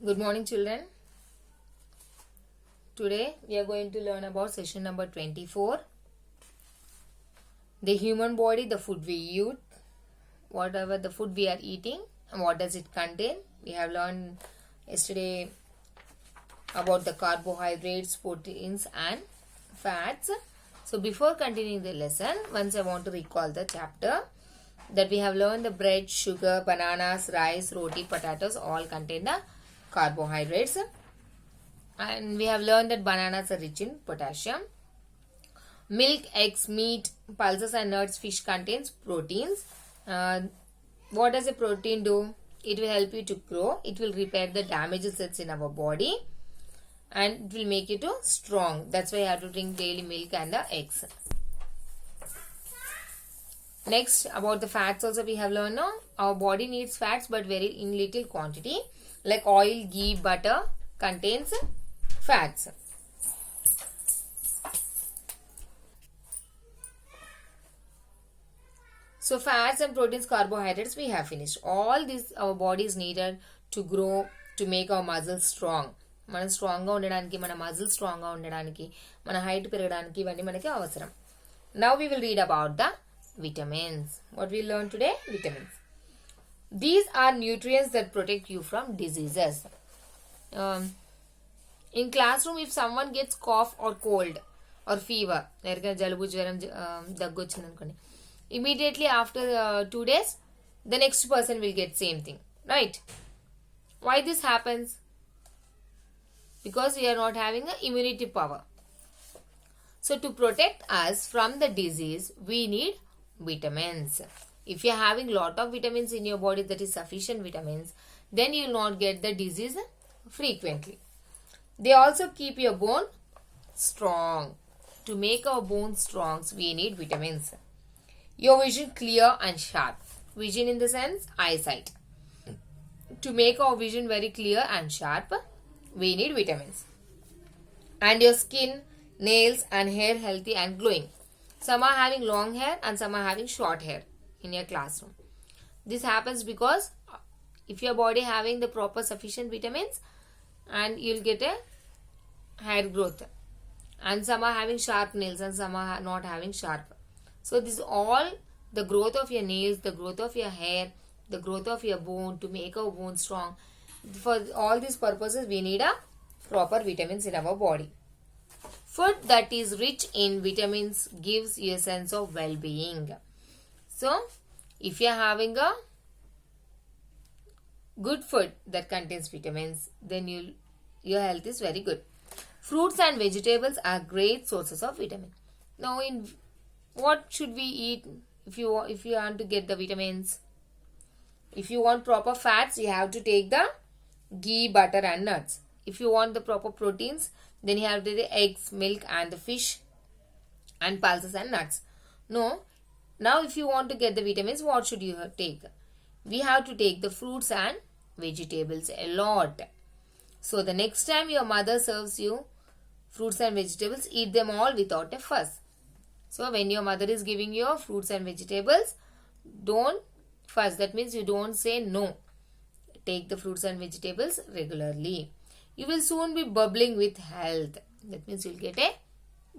Good morning, children. Today we are going to learn about session number 24. The human body, the food we eat, whatever the food we are eating, and what does it contain. We have learned yesterday about the carbohydrates, proteins, and fats. So before continuing the lesson, once I want to recall the chapter that we have learned the bread, sugar, bananas, rice, roti, potatoes all contain the carbohydrates. And we have learned that bananas are rich in potassium. Milk, eggs, meat, pulses and nuts, fish contains proteins. What does a protein do? It will help you to grow. It will repair the damaged cells in our body. And it will make you to strong. That's why you have to drink daily milk and the eggs. Next, about the fats also we have learned now. Our body needs fats but very in little quantity. Like oil, ghee, butter contains fats. So fats and proteins, carbohydrates we have finished. All these our body is needed to grow, to make our muscles strong. మనం స్ట్రాంగ్గా ఉండడానికి, మన muscle స్ట్రాంగ్గా ఉండడానికి, మన height పెరగడానికి ఇవన్నీ మనకి అవసరం. Now we will read about the vitamins. What we learn today? Vitamins. These are nutrients that protect you from diseases. In classroom, if someone gets cough or cold or fever, జలుబు జ్వరం దగ్గు వచ్చింది అనుకోండి, immediately after 2 days, the next person will get same thing, right? Why this happens? Because we are not having an immunity power. So to protect us from the disease, we need vitamins. If you are having lot of vitamins in your body, that is sufficient vitamins, then you will not get the disease frequently. They also keep your bone strong. To make our bones strong, we need vitamins. Your vision clear and sharp. Vision in the sense eyesight. To make our vision very clear and sharp, we need vitamins. And your skin, nails and hair healthy and glowing. Some are having long hair and some are having short hair in your classroom. This happens because if your body having the proper sufficient vitamins, and you'll get a hair growth. And some are having sharp nails and some are not having sharp. So this is all the growth of your nails, the growth of your hair, the growth of your bone, to make our bone strong. For all these purposes, we need a proper vitamins in our body. Food that is rich in vitamins gives you a sense of well-being. So, if you are having a good food that contains vitamins, then your health is very good. Fruits and vegetables are great sources of vitamin. Now, in what should we eat if you want to get the vitamins? If you want proper fats, you have to take the ghee, butter and nuts. If you want the proper proteins, then you have to take the eggs, milk and the fish and pulses and nuts. No. Now if you want to get the vitamins, what should you take? We have to take the fruits and vegetables a lot. So the next time your mother serves you fruits and vegetables, eat them all without a fuss. So when your mother is giving you fruits and vegetables, don't fuss. That means you don't say no. Take the fruits and vegetables regularly. You will soon be bubbling with health. That means you will get a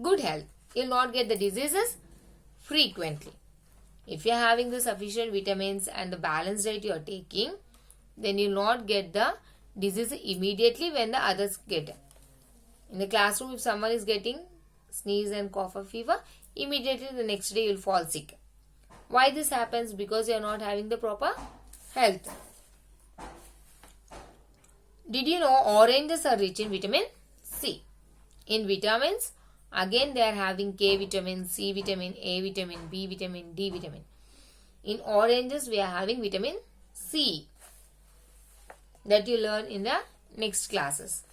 good health. You will not get the diseases frequently. If you are having the sufficient vitamins and the balanced diet you are taking, then you will not get the disease immediately when the others get it. In the classroom, if someone is getting sneeze and cough or fever, immediately the next day you will fall sick. Why this happens? Because you are not having the proper health. Did you know oranges are rich in vitamin C? In vitamins, again they are having K vitamin, C vitamin, A vitamin, B vitamin, D vitamin. In oranges, we are having vitamin C that you learn in the next classes.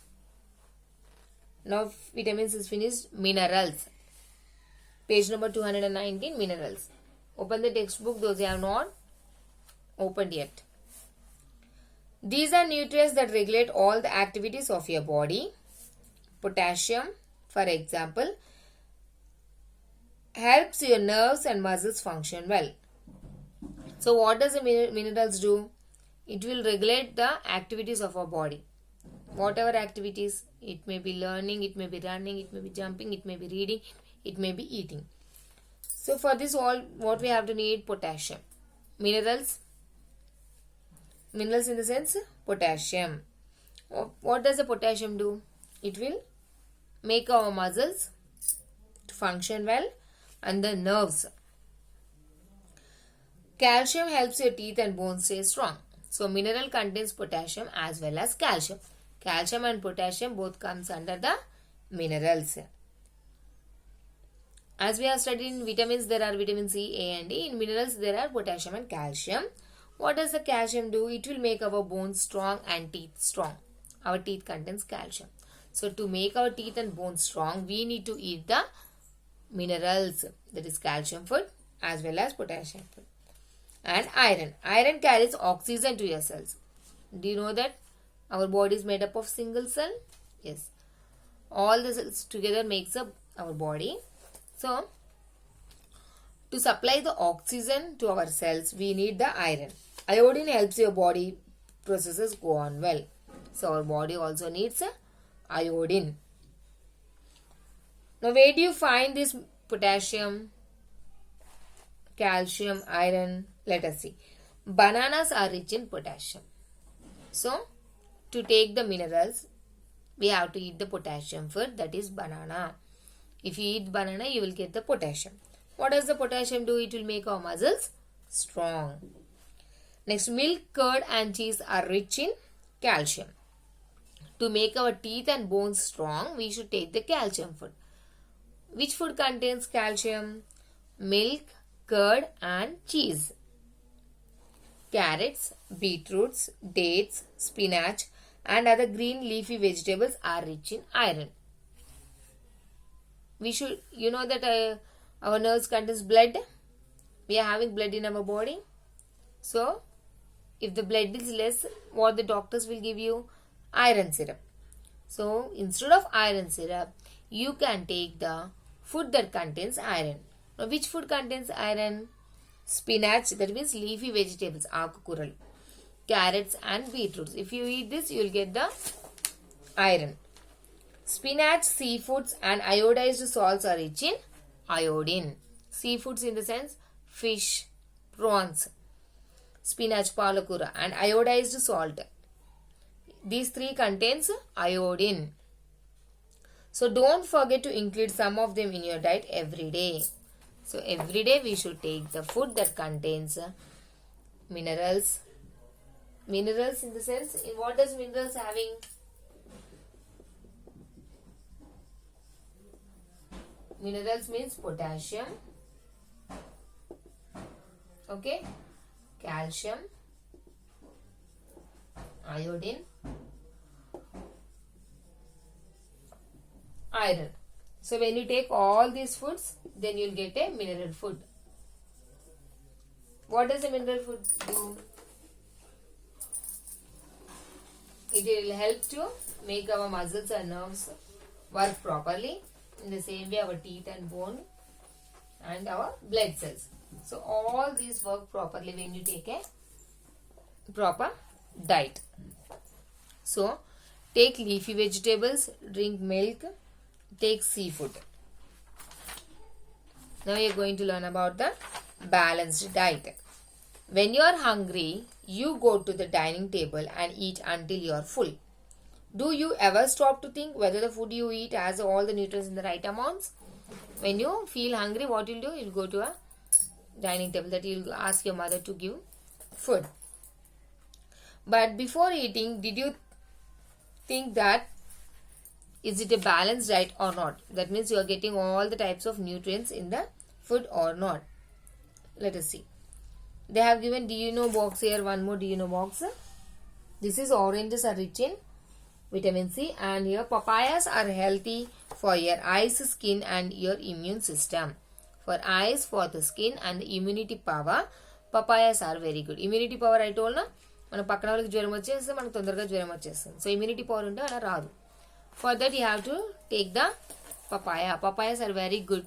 Now vitamins is finished. Minerals. Page number 219, minerals. Open the textbook, those you have not opened yet. These are nutrients that regulate all the activities of your body. Potassium, for example, helps your nerves and muscles function well. So what does the minerals do? It will regulate the activities of our body. whatever activities. It may be learning, it may be running, it may be jumping, it may be reading, it may be eating. So for this all, what we have to need? Potassium. Minerals in the sense potassium. What does the potassium do? It will make our muscles to function well and the nerves. Calcium helps your teeth and bones stay strong. So mineral contains potassium as well as calcium. Calcium and potassium both comes under the minerals. As we have studied in vitamins, there are vitamin C, A and E. In minerals, there are potassium and calcium. What does the calcium do? It will make our bones strong and teeth strong. Our teeth contains calcium. So to make our teeth and bones strong, we need to eat the minerals, that is calcium food as well as potassium food. And iron. Iron carries oxygen to your cells. Do you know that our body is made up of single cell? Yes. All the cells together makes up our body. So, to supply the oxygen to our cells, we need the iron. Iodine helps your body processes go on well. So, our body also needs iodine. Now, where do you find this potassium, calcium, iron? Let us see. Bananas are rich in potassium. So, to take the minerals, we have to eat the potassium food, that is banana. If you eat banana, you will get the potassium. What does the potassium do? It will make our muscles strong. Next, milk, curd and cheese are rich in calcium. To make our teeth and bones strong, we should take the calcium food. Which food contains calcium? Milk, curd and cheese. Carrots, beetroots, dates, spinach and other green leafy vegetables are rich in iron. We should, you know that our nerves contains blood. We are having blood in our body. So, if the blood is less, what the doctors will give you? Iron syrup. So, instead of iron syrup, you can take the food that contains iron. Now, which food contains iron? Spinach, that means leafy vegetables, akukuralu, carrots and beetroots. If you eat this, you will get the iron. Spinach, seafoods and iodized salts are rich in iodine. Seafoods in the sense fish, prawns, spinach, palakura and iodized salt. These three contains iodine. So don't forget to include some of them in your diet every day. So every day we should take the food that contains minerals. Minerals in the sense, in what does minerals having? Minerals means potassium, okay, calcium, iodine, iron. So when you take all these foods, then you will get a mineral food. What does a mineral food do? It will help to make our muscles and nerves work properly. In the same way, our teeth and bone and our blood cells. So all these work properly when you take a proper diet. So take leafy vegetables, drink milk, take seafood. Now we are going to learn about the balanced diet. When you are hungry, you go to the dining table and eat until you are full. Do you ever stop to think whether the food you eat has all the nutrients in the right amounts? When you feel hungry, what you'll do? You'll go to a dining table, that you'll ask your mother to give food. But before eating, did you think that is it a balanced diet or not? That means you are getting all the types of nutrients in the food or not. Let us see. They have given do you know box here. One more do you know box. This is oranges are rich in vitamin C, and here papayas are healthy for your eyes, skin and your immune system. For eyes, for the skin and the immunity power, papayas are very good. Immunity power I told na, మన పక్కన వాళ్ళకి జ్వరం వచ్చేస్తే మనకు తొందరగా జ్వరం వచ్చేస్తుంది. So immunity power ఉంటే అలా రాదు. For that you have to take the papaya. Papayas are very good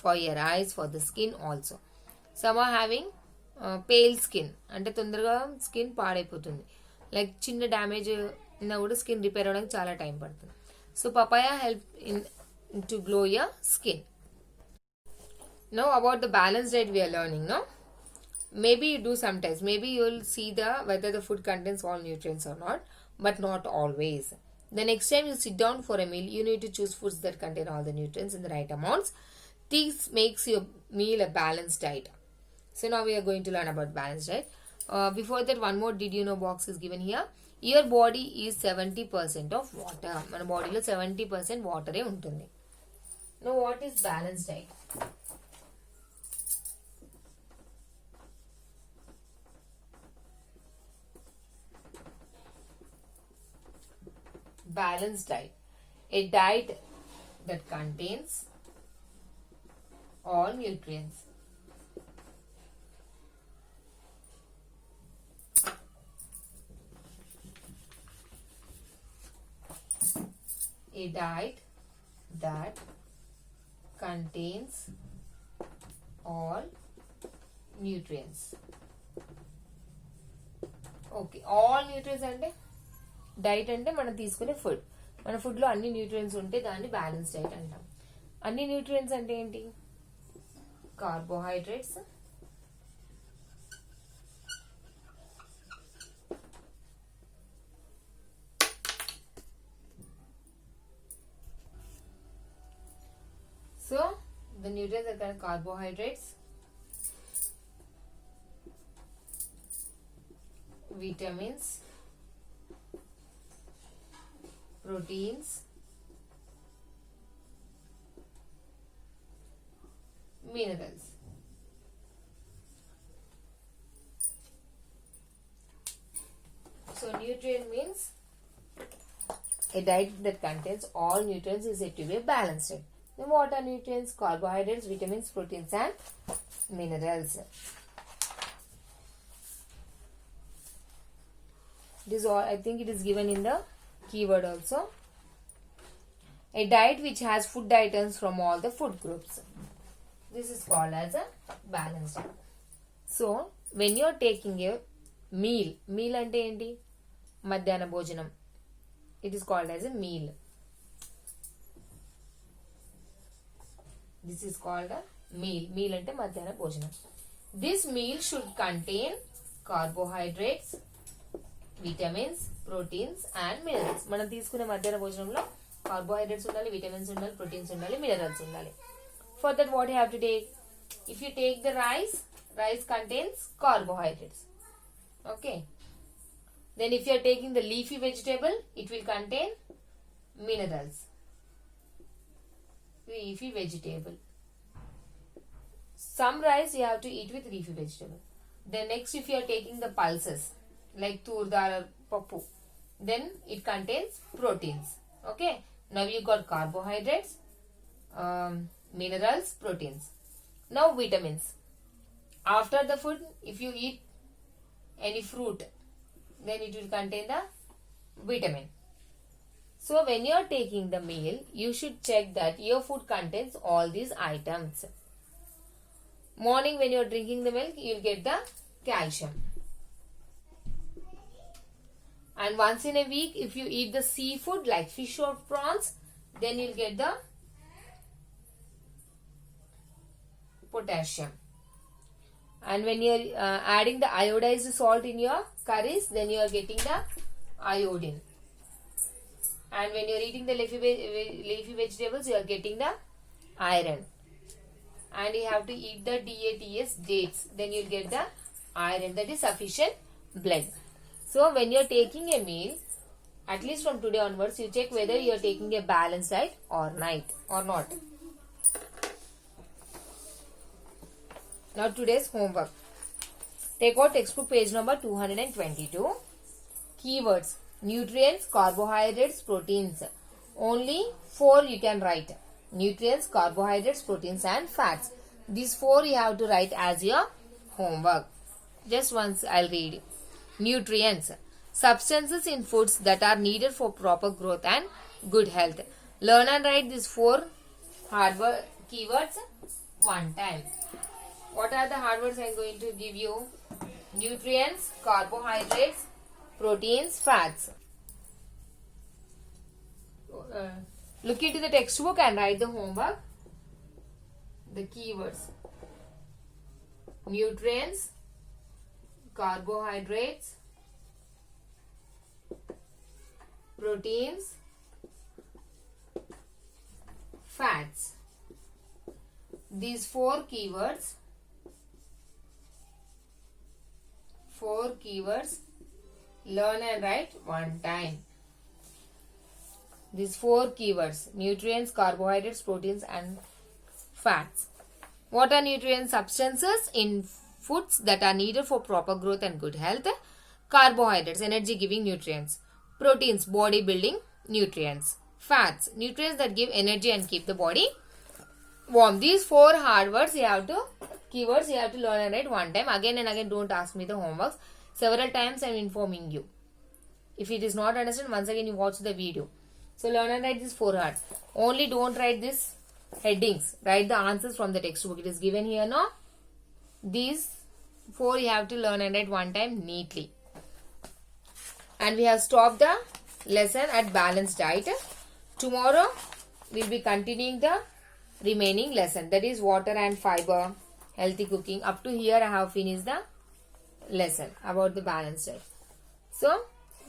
for your eyes, for the skin also. Some are having pale skin, అంటే తొందరగా స్కిన్ పాడైపోతుంది. లైక్ చిన్న డ్యామేజ్ అయినా కూడా స్కిన్ రిపేర్ అవ్వడానికి చాలా టైం పడుతుంది. So papaya help in to glow your skin. Now about the balanced diet we are learning, no? Maybe you do sometimes. Maybe you will see whether the food contains all nutrients or not, but not always. The next time you sit down for a meal, you need to choose foods that contain all the nutrients in the right amounts. This makes your meal a balanced diet. So now we are going to learn about balanced diet. Before that, one more did you know box is given here. Your body is 70% of water. మన బాడీలో 70% వాటరే ఉంటుంది. Now what is balanced diet? Balanced diet, a diet that contains all nutrients. A diet that contains all nutrients. Okay, all nutrients అంటే diet అంటే మనం తీసుకునే food. మన ఫుడ్లో అన్ని న్యూట్రియంట్స్ ఉంటే దాన్ని బ్యాలెన్స్ డైట్ అంటాం. అన్ని న్యూట్రియంట్స్ అంటే ఏంటి? Carbohydrates, so the nutrients are carbohydrates, vitamins, proteins, minerals. So nutrient means a diet that contains all nutrients is said to be a balanced diet. Then what are nutrients? Carbohydrates, vitamins, proteins and minerals. This all, I think it is given in the keyword also. A diet which has food items from all the food groups. This is called as a balanced diet. So when you are taking a meal ante enti? మధ్యాహ్న భోజనం. It is called as a meal. This is called a meal. Meal ante మధ్యాహ్న భోజనం. This meal should contain carbohydrates, vitamins, proteins and minerals. మనం తీసుకునే మధ్యాహ్న భోజనంలో carbohydrates ఉండాలి, vitamins ఉండాలి, ప్రోటీన్స్ ఉండాలి, మినరల్స్ ఉండాలి. For that what you have to take? If you take the rice contains carbohydrates. Okay. Then if you are taking the leafy vegetable, it will contain minerals. Leafy vegetable. Some rice you have to eat with leafy vegetable. Then next if you are taking the pulses like tur dal or pappu, then it contains proteins. Okay. Now you got carbohydrates, minerals, proteins. Now vitamins. After the food, if you eat any fruit, then it will contain the vitamin. So when you are taking the meal, you should check that your food contains all these items. Morning when you are drinking the milk, you will get the calcium. And once in a week, if you eat the seafood like fish or prawns, then you will get the potassium. And when you are adding the iodized salt in your curries, then you are getting the iodine. And when you are eating the leafy vegetables, you are getting the iron. And you have to eat the DATS dates, then you will get the iron, that is sufficient blood. So when you are taking a meal, at least from today onwards, you check whether you are taking a balanced diet or not. Now today's homework. Take out textbook page number 222. Keywords: nutrients, carbohydrates, proteins. Only 4 you can write. Nutrients, carbohydrates, proteins and fats. These 4 you have to write as your homework. Just once I'll read. Nutrients: substances in foods that are needed for proper growth and good health. Learn and write these 4 hard keywords one time. What are the hard words I am going to give you? Nutrients, carbohydrates, proteins, fats. look into the textbook and write the homework. The keywords: nutrients, carbohydrates, proteins, fats. These four keywords, learn and write one time. These four keywords: nutrients, carbohydrates, proteins and fats. What are nutrient substances in foods that are needed for proper growth and good health? Carbohydrates, energy giving nutrients. Proteins, body building nutrients. Fats, nutrients that give energy and keep the body warm. These four hard words keywords you have to learn and write one time. Again and again, don't ask me the homeworks. Several times I am informing you. If it is not understood, once again you watch the video. So learn and write these four hard. Only don't write this headings. Write the answers from the textbook. It is given here now. These four you have to learn and write one time neatly. And we have stopped the lesson at balanced diet. Tomorrow we will be continuing the remaining lesson, that is water and fiber, healthy cooking. Up to here I have finished the lesson about the balanced diet. So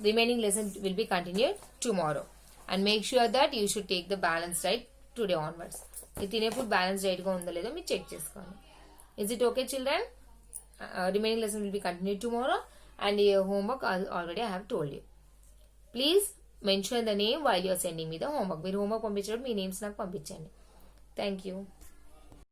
remaining lesson will be continued tomorrow. And make sure that you should take the balanced diet today onwards. You తినే food balance diet గా ఉందో లేదో మీరు check చేసుకోండి. Is it okay, children? Remaining lesson will be continued tomorrow, and your homework already I have told you. Please mention the name while you are sending me the homework. మీరు homework పంపించేటప్పుడు మీ names నాకు పంపించండి. Thank you.